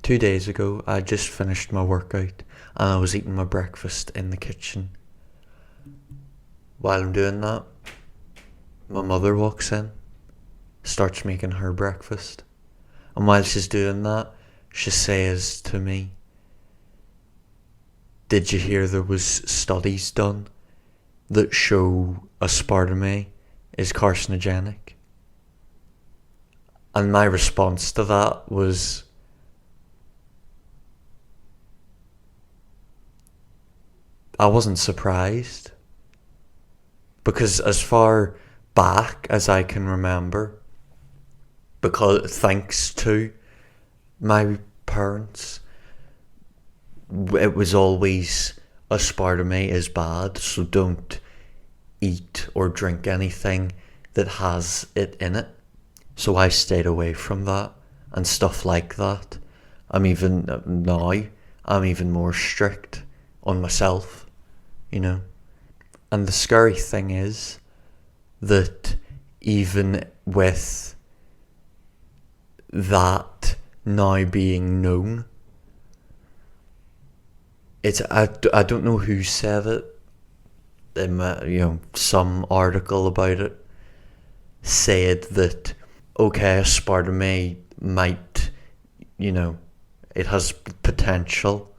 2 days ago, I just finished my workout and I was eating my breakfast in the kitchen. While I'm doing that, my mother walks in, starts making her breakfast. And while she's doing that, she says to me, "Did you hear there was studies done that show aspartame is carcinogenic?" And my response to that was, I wasn't surprised. Because as far back as I can remember, because thanks to my parents, it was always aspartame is bad, so don't eat or drink anything that has it in it. So I stayed away from that and stuff like that. I'm even more strict on myself, you know. And the scary thing is that even with that now being known, I don't know who said it. Some article about it said that okay, aspartame might, it has potential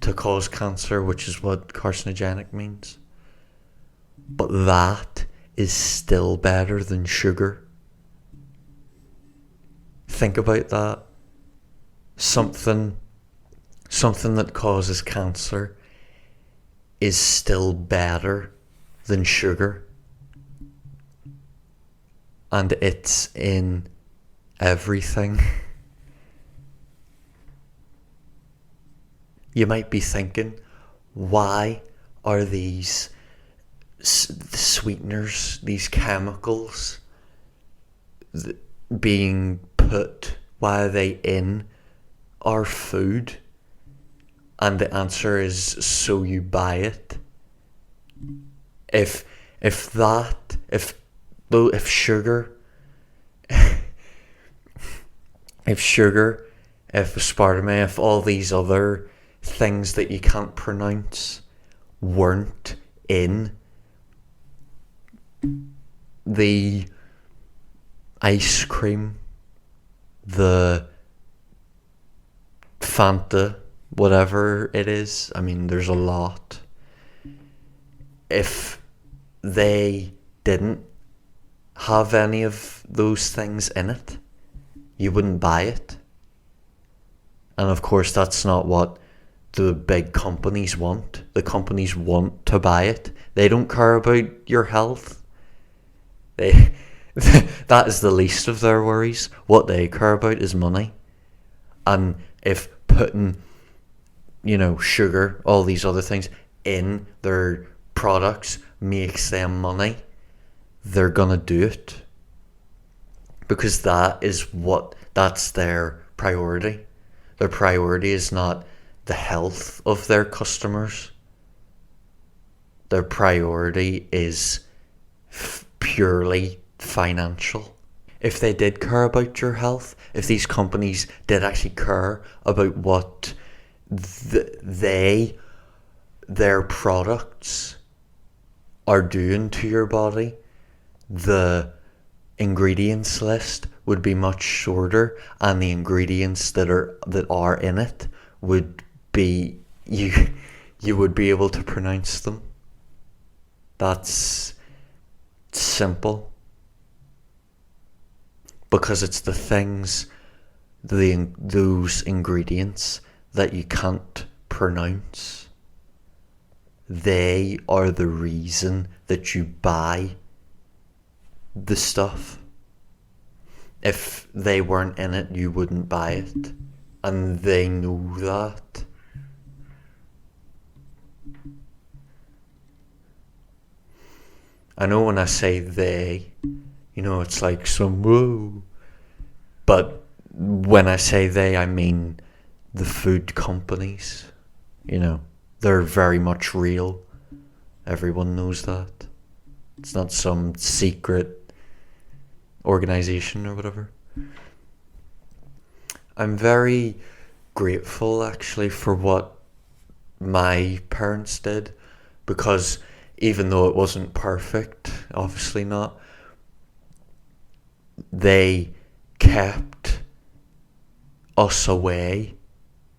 to cause cancer, which is what carcinogenic means. But that is still better than sugar. Think about that. Something that causes cancer is still better than sugar. And it's in everything. You might be thinking, why are these sweeteners, these chemicals being put, why are they in our food? And the answer is so you buy it. If sugar, if aspartame, if all these other things that you can't pronounce weren't in the ice cream, the Fanta, whatever it is, I mean, there's a lot. If they didn't have any of those things in it, you wouldn't buy it. And of course, that's not what the big companies want. The companies want to buy it. They don't care about your health. That is the least of their worries. What they care about is money. And if putting, sugar, all these other things in their products makes them money, they're gonna do it. Because that's their priority. Their priority is not the health of their customers. Their priority is purely financial. If they did care about your health, if these companies did actually care about what their products are doing to your body, the ingredients list would be much shorter, and the ingredients that are in it would be, you would be able to pronounce them. That's simple. Because it's the things, those ingredients that you can't pronounce. They are the reason that you buy the stuff. If they weren't in it, you wouldn't buy it. And they know that. I know when I say they, it's like some whoa. But when I say they, I mean the food companies. They're very much real. Everyone knows that. It's not some secret organization or whatever. I'm very grateful actually for what my parents did, because even though it wasn't perfect, obviously not, they kept us away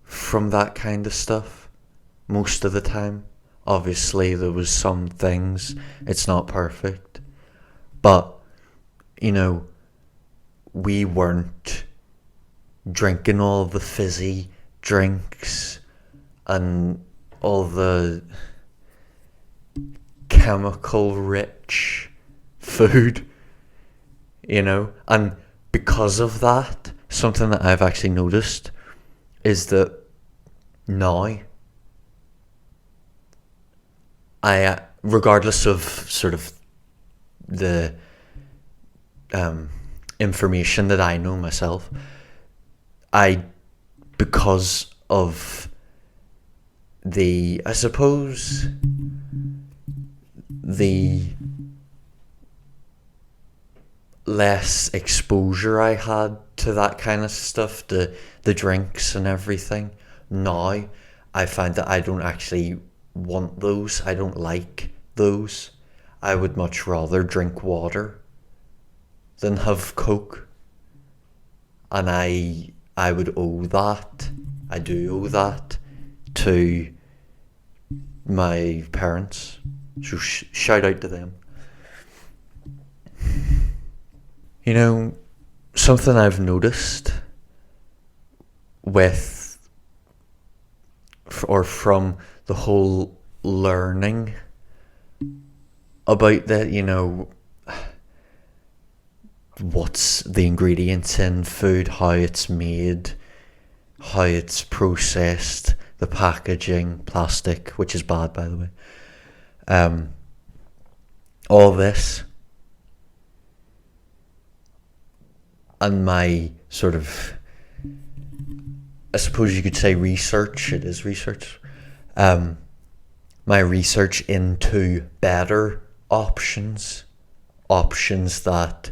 from that kind of stuff most of the time. Obviously, there was some things, it's not perfect, but you know, we weren't drinking all the fizzy drinks and all the chemical rich food, and because of that, something that I've actually noticed is that now regardless of sort of the information that I know myself, I, because of I suppose, the less exposure I had to that kind of stuff, the drinks and everything, now I find that I don't actually want those. I don't like those. I would much rather drink water than have Coke. And I would owe that. I do owe that to my parents. So shout out to them. Something I've noticed from the whole learning about that, what's the ingredients in food, how it's made, how it's processed, the packaging, plastic, which is bad, by the way. All this, and my sort of, I suppose you could say research, it is research, my research into better options that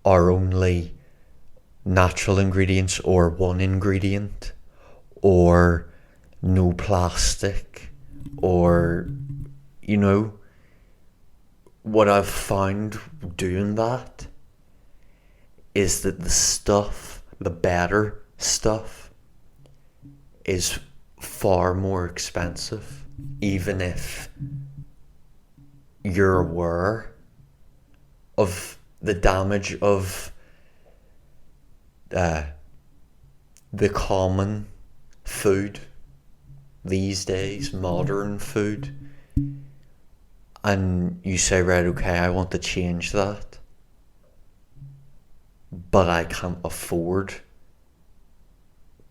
are only natural ingredients or one ingredient or no plastic, or what I've found doing that is that the better stuff is far more expensive, even if you're aware of the damage of the common food these days, modern food, and you say, right, okay, I want to change that, but I can't afford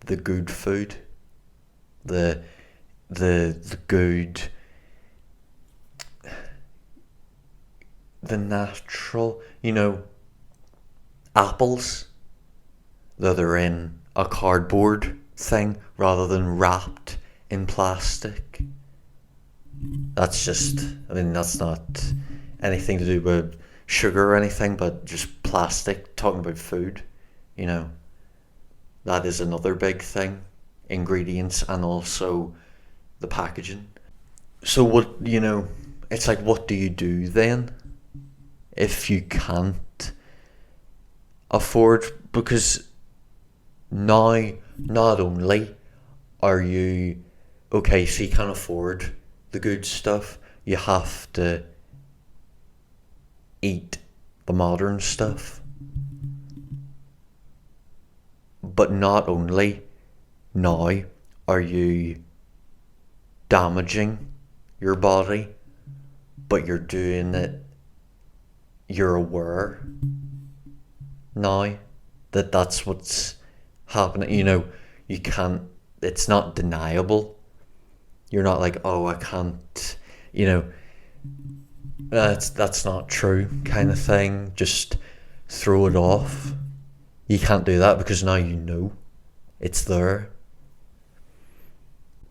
the good food, the good, the natural, apples that are in a cardboard thing rather than wrapped in plastic. That's not anything to do with sugar or anything, but just plastic, talking about food, that is another big thing, ingredients and also the packaging. So it's like, what do you do then if you can't afford? Because now, not only are you, okay, so you can't afford the good stuff, you have to eat the modern stuff. But not only now are you damaging your body, but you're doing it, you're aware now that that's what's happening. You can't, it's not deniable. You're not like, oh, I can't, that's not true kind of thing. Just throw it off. You can't do that because now it's there.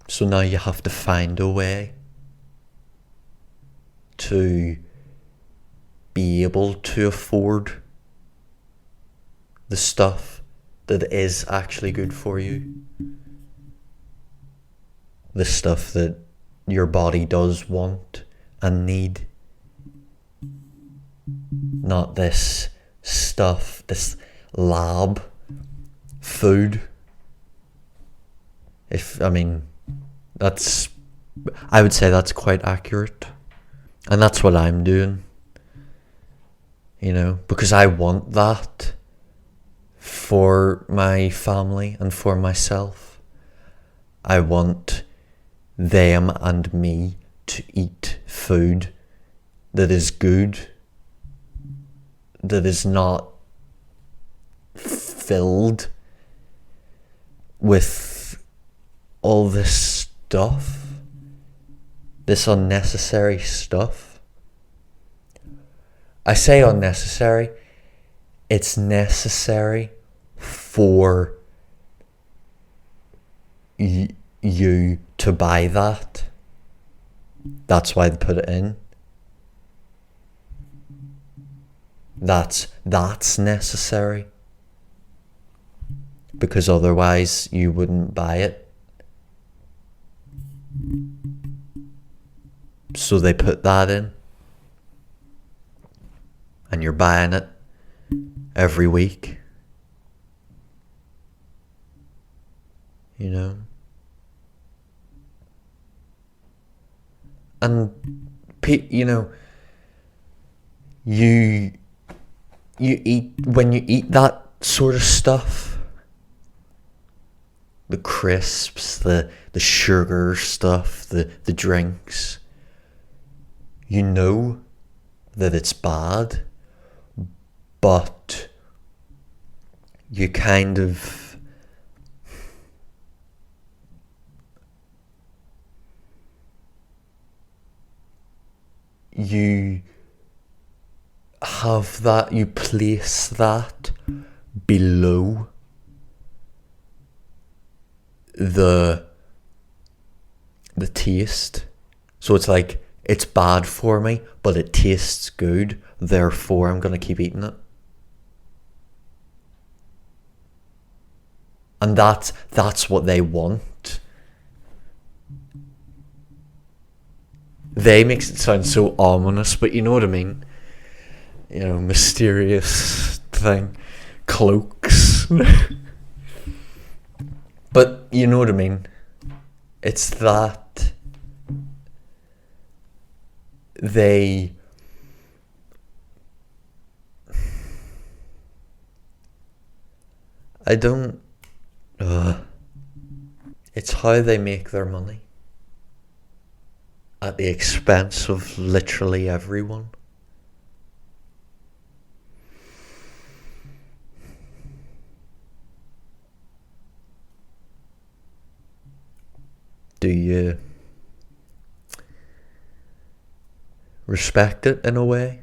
So now you have to find a way to be able to afford the stuff that is actually good for you. The stuff that your body does want and need. Not this stuff, this lab food. I would say that's quite accurate. And that's what I'm doing. Because I want that for my family and for myself. I want them and me to eat food that is good, that is not filled with all this stuff, this unnecessary stuff. I say unnecessary, it's necessary for you to buy that. That's why they put it in. That's necessary. Because otherwise you wouldn't buy it. So they put that in. And you're buying it every week. And you eat, when you eat that sort of stuff, the crisps, the sugar stuff, the drinks, you know that it's bad, but you kind of you have that, you place that below the taste. So it's like, it's bad for me, but it tastes good, therefore I'm going to keep eating it. And that's what they want. They makes it sound so ominous, but you know what I mean? Mysterious thing. Cloaks. But you know what I mean? It's that they it's how they make their money at the expense of literally everyone. Do you respect it in a way?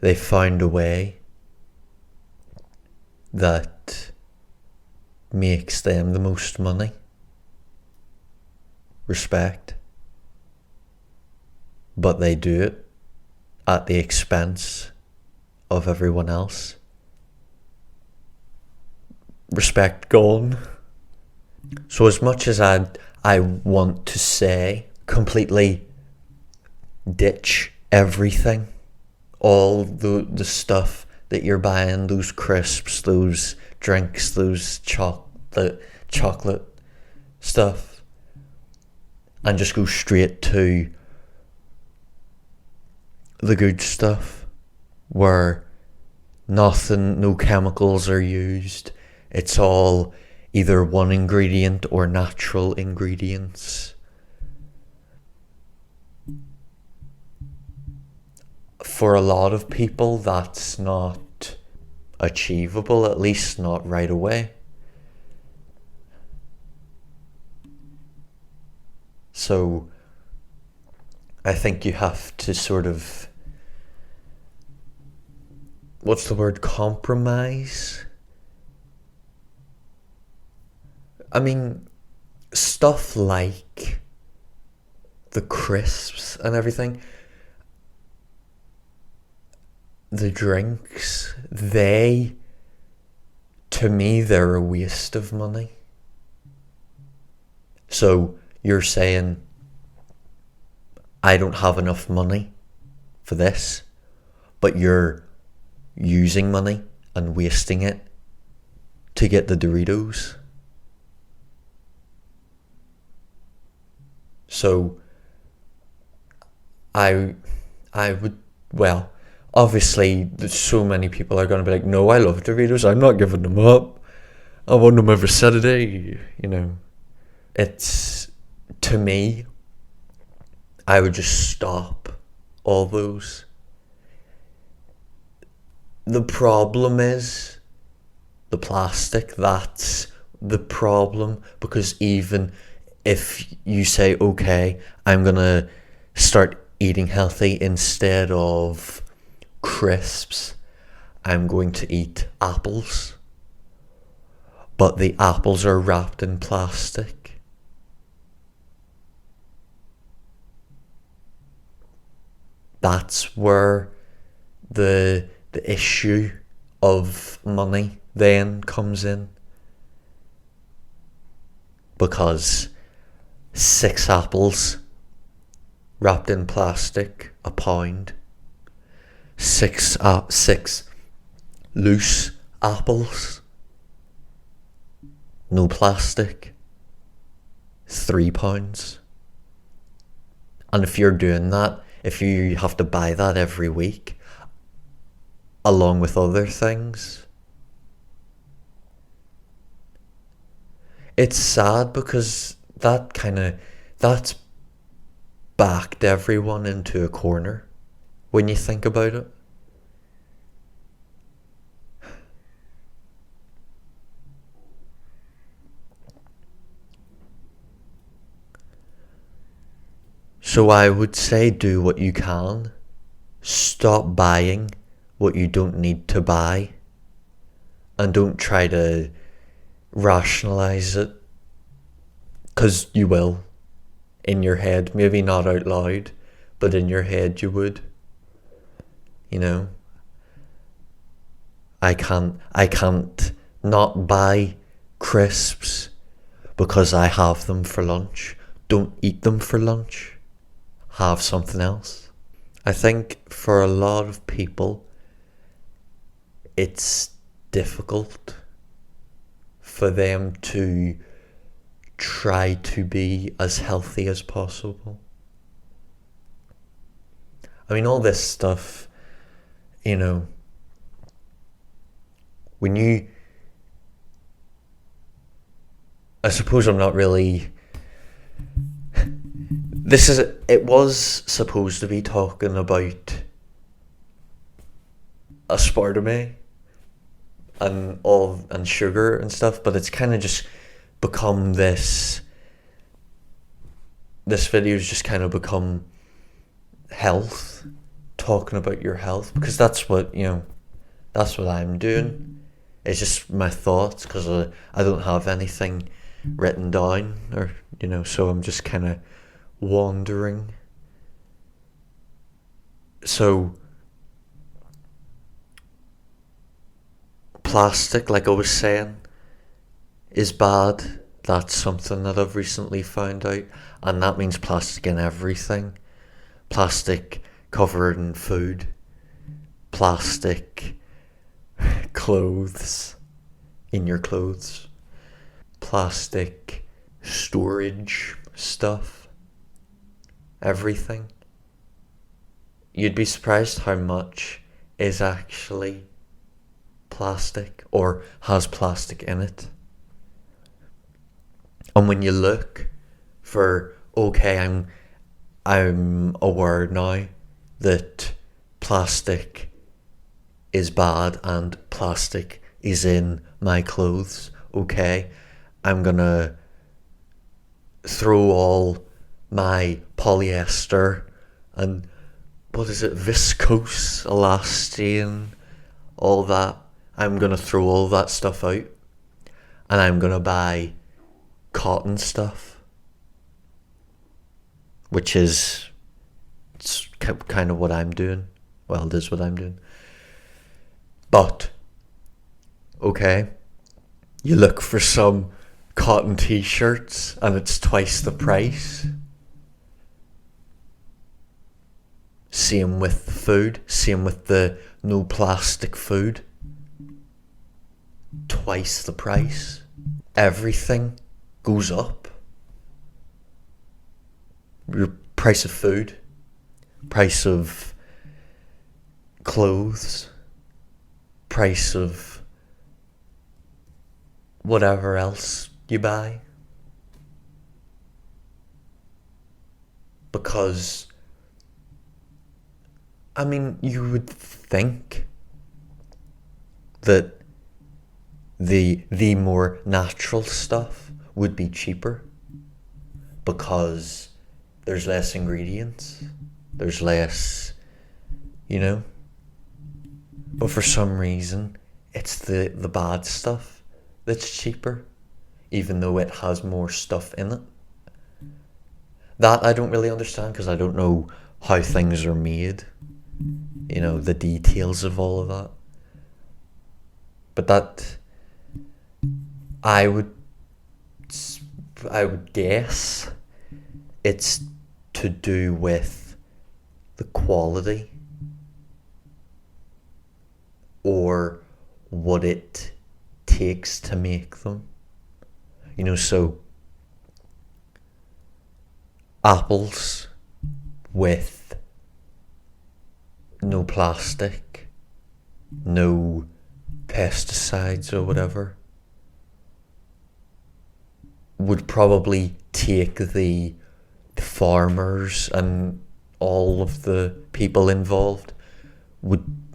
They found a way that makes them the most money. Respect. But they do it at the expense of everyone else. Respect gone. So as much as I want to say completely ditch everything, all the stuff that you're buying, those crisps, those drinks, those chocolate stuff, and just go straight to the good stuff where no chemicals are used. It's all either one ingredient or natural ingredients. For a lot of people, that's not achievable, at least not right away. So I think you have to sort of, compromise? I mean, stuff like the crisps and everything, the drinks, to me, they're a waste of money. So you're saying, I don't have enough money for this, but you're using money and wasting it to get the Doritos. So I would, well, obviously so many people are going to be like, no, I love Doritos, I'm not giving them up, I want them every Saturday, It's, to me, I would just stop all those. The problem is the plastic. That's the problem, because even if you say, okay, I'm gonna start eating healthy, instead of crisps, I'm going to eat apples, but the apples are wrapped in plastic. That's where the issue of money then comes in, because 6 apples wrapped in plastic, £1. 6 loose apples, no plastic, £3. And if you're doing that, if you have to buy that every week, along with other things, it's sad, because that's backed everyone into a corner when you think about it. So I would say, do what you can. Stop buying what you don't need to buy, and don't try to rationalize it, because you will, in your head. Maybe not out loud, but in your head you would. I can't not buy crisps because I have them for lunch. Don't eat them for lunch. Have something else. I think for a lot of people, it's difficult for them to try to be as healthy as possible. I mean, all this stuff, when I suppose I'm not really, it was supposed to be talking about aspartame and sugar and stuff, but it's kind of just become this video's just kind of become health, talking about your health, because that's what I'm doing. It's just my thoughts, because I don't have anything written down, or so I'm just kind of wandering. So plastic, like I was saying, is bad. That's something that I've recently found out, and that means plastic in everything. Plastic covered in food, plastic clothes, in your clothes, plastic storage stuff, everything. You'd be surprised how much is actually plastic or has plastic in it. And when you look for, okay, I'm aware now that plastic is bad and plastic is in my clothes. Okay, I'm gonna throw all my polyester and viscose, elastane, all that. I'm gonna throw all that stuff out, and I'm gonna buy cotton stuff, which is kind of what I'm doing. Well, it is what I'm doing. But, okay, you look for some cotton t-shirts and it's twice the price. Same with the food, same with the no plastic food. Twice the price. Everything goes up. Your price of food, price of clothes, price of whatever else you buy. Because, I mean, you would think that the more natural stuff would be cheaper because there's less ingredients, there's less, but for some reason it's the bad stuff that's cheaper, even though it has more stuff in it. That I don't really understand because I don't know how things are made, the details of all of that. But that I would guess it's to do with the quality or what it takes to make them. So apples with no plastic, no pesticides or whatever, would probably take the farmers and all of the people involved,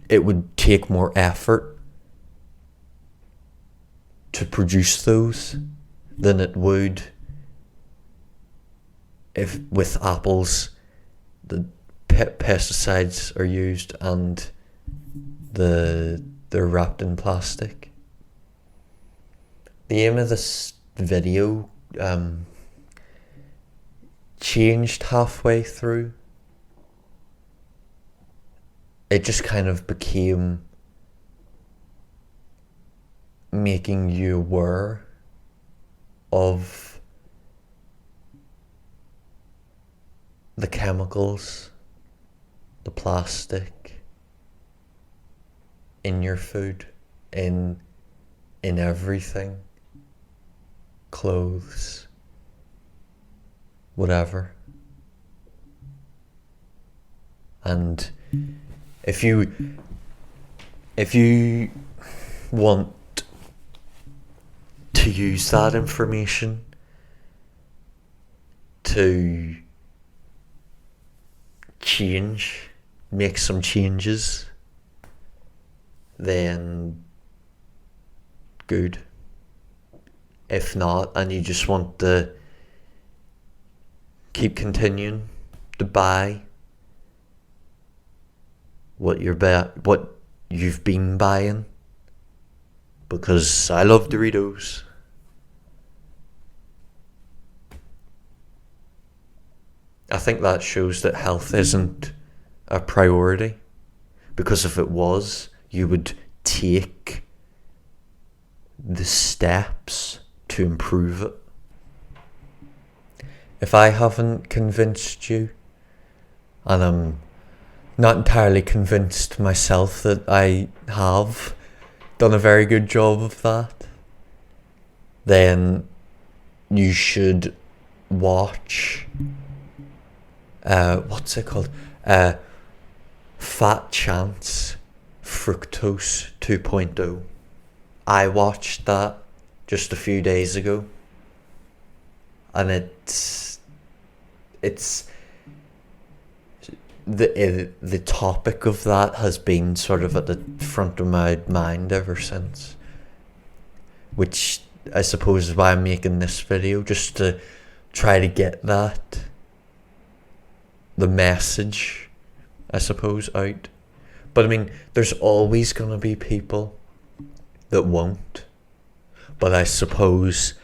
it would take more effort to produce those than it would if with apples the pesticides are used and they're wrapped in plastic. The aim of this video changed halfway through. It just kind of became making you aware of the chemicals, the plastic in your food, in everything, clothes, whatever. And if you want to use that information to make some changes, then good. If not, and you just want to keep continuing to buy what you've been buying, because I love Doritos. I think that shows that health isn't a priority, because if it was, you would take the steps to improve it. If I haven't convinced you, and I'm not entirely convinced myself that I have done a very good job of that, then you should watch what's it called? Fat Chance Fructose 2.0. I watched that just a few days ago, and it's the topic of that has been sort of at the front of my mind ever since, which I suppose is why I'm making this video, just to try to get the message, I suppose, out. But I mean, there's always going to be people that won't. But I suppose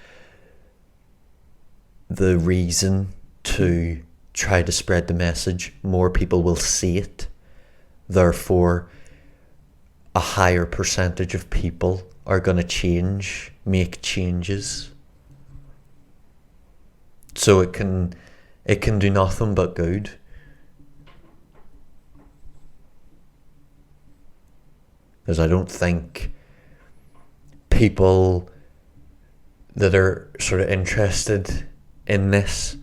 the reason to try to spread the message, more people will see it. Therefore, a higher percentage of people are going to make changes. So it can do nothing but good. Because I don't think people that are sort of interested in this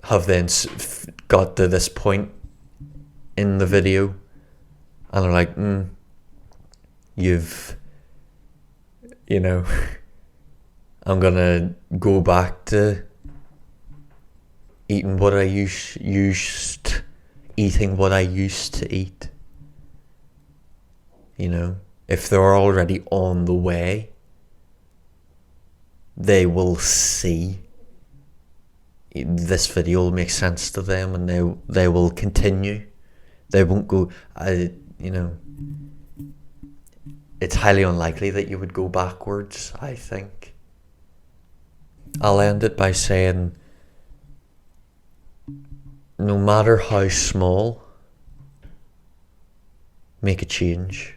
have then got to this point in the video and are like, I'm gonna go back to eating what I eating what I used to eat. If they're already on the way, they will see this video will make sense to them, and they will continue. They won't go. It's highly unlikely that you would go backwards, I think. I'll end it by saying, no matter how small, make a change.